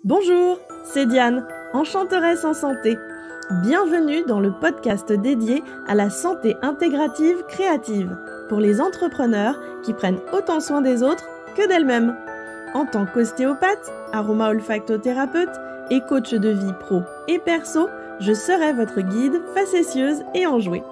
Bonjour, c'est Diane, enchanteresse en santé. Bienvenue dans le podcast dédié à la santé intégrative créative pour les entrepreneurs qui prennent autant soin des autres que d'elles-mêmes. En tant qu'ostéopathe, aroma-olfactothérapeute et coach de vie pro et perso, je serai votre guide facétieuse et enjouée.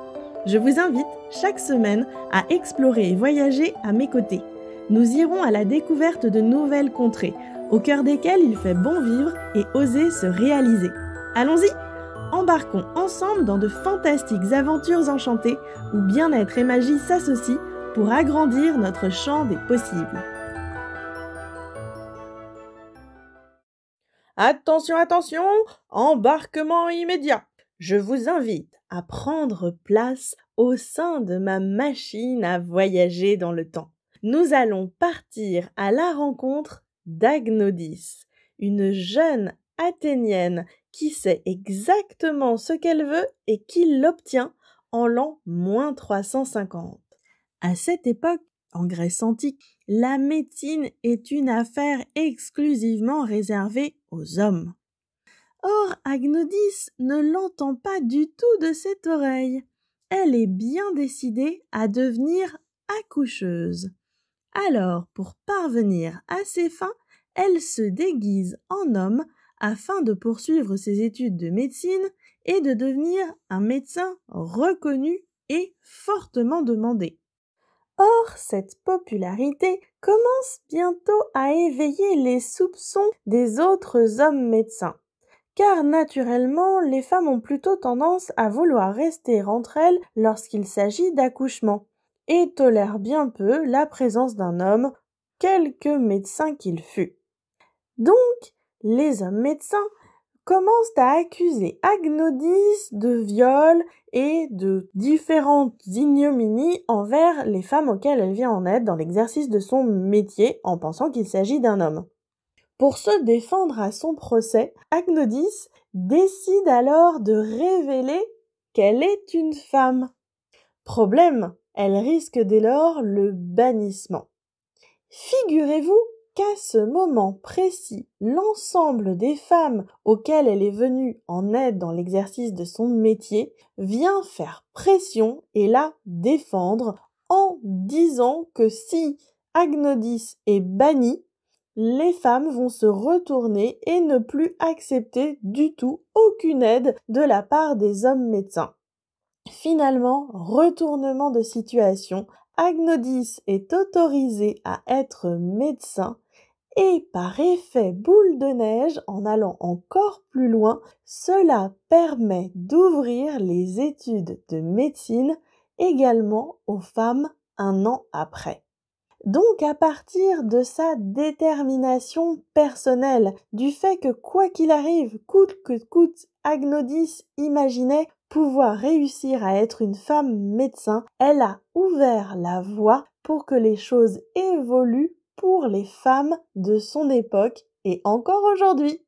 Je vous invite chaque semaine à explorer et voyager à mes côtés. Nous irons à la découverte de nouvelles contrées, au cœur desquelles il fait bon vivre et oser se réaliser. Allons-y! Embarquons ensemble dans de fantastiques aventures enchantées où bien-être et magie s'associent pour agrandir notre champ des possibles. Attention, attention, embarquement immédiat. Je vous invite à prendre place au sein de ma machine à voyager dans le temps. Nous allons partir à la rencontre d'Agnodis, une jeune Athénienne qui sait exactement ce qu'elle veut et qui l'obtient en l'an -350. À cette époque, en Grèce antique, la médecine est une affaire exclusivement réservée aux hommes. Or, Agnodis ne l'entend pas du tout de cette oreille. Elle est bien décidée à devenir accoucheuse. Alors, pour parvenir à ses fins, elle se déguise en homme afin de poursuivre ses études de médecine et de devenir un médecin reconnu et fortement demandé. Or, cette popularité commence bientôt à éveiller les soupçons des autres hommes médecins, car naturellement, les femmes ont plutôt tendance à vouloir rester entre elles lorsqu'il s'agit d'accouchement, et tolèrent bien peu la présence d'un homme, quelque médecin qu'il fût. Donc, les hommes médecins commencent à accuser Agnodis de viol et de différentes ignominies envers les femmes auxquelles elle vient en aide dans l'exercice de son métier en pensant qu'il s'agit d'un homme. Pour se défendre à son procès, Agnodis décide alors de révéler qu'elle est une femme. Problème, elle risque dès lors le bannissement. Figurez-vous qu'à ce moment précis, l'ensemble des femmes auxquelles elle est venue en aide dans l'exercice de son métier vient faire pression et la défendre en disant que si Agnodis est bannie, les femmes vont se retourner et ne plus accepter du tout aucune aide de la part des hommes médecins. Finalement, retournement de situation, Agnodis est autorisée à être médecin et par effet boule de neige, en allant encore plus loin, cela permet d'ouvrir les études de médecine également aux femmes un an après. Donc à partir de sa détermination personnelle, du fait que quoi qu'il arrive, coûte que coûte, Agnodis imaginait pouvoir réussir à être une femme médecin, elle a ouvert la voie pour que les choses évoluent pour les femmes de son époque et encore aujourd'hui.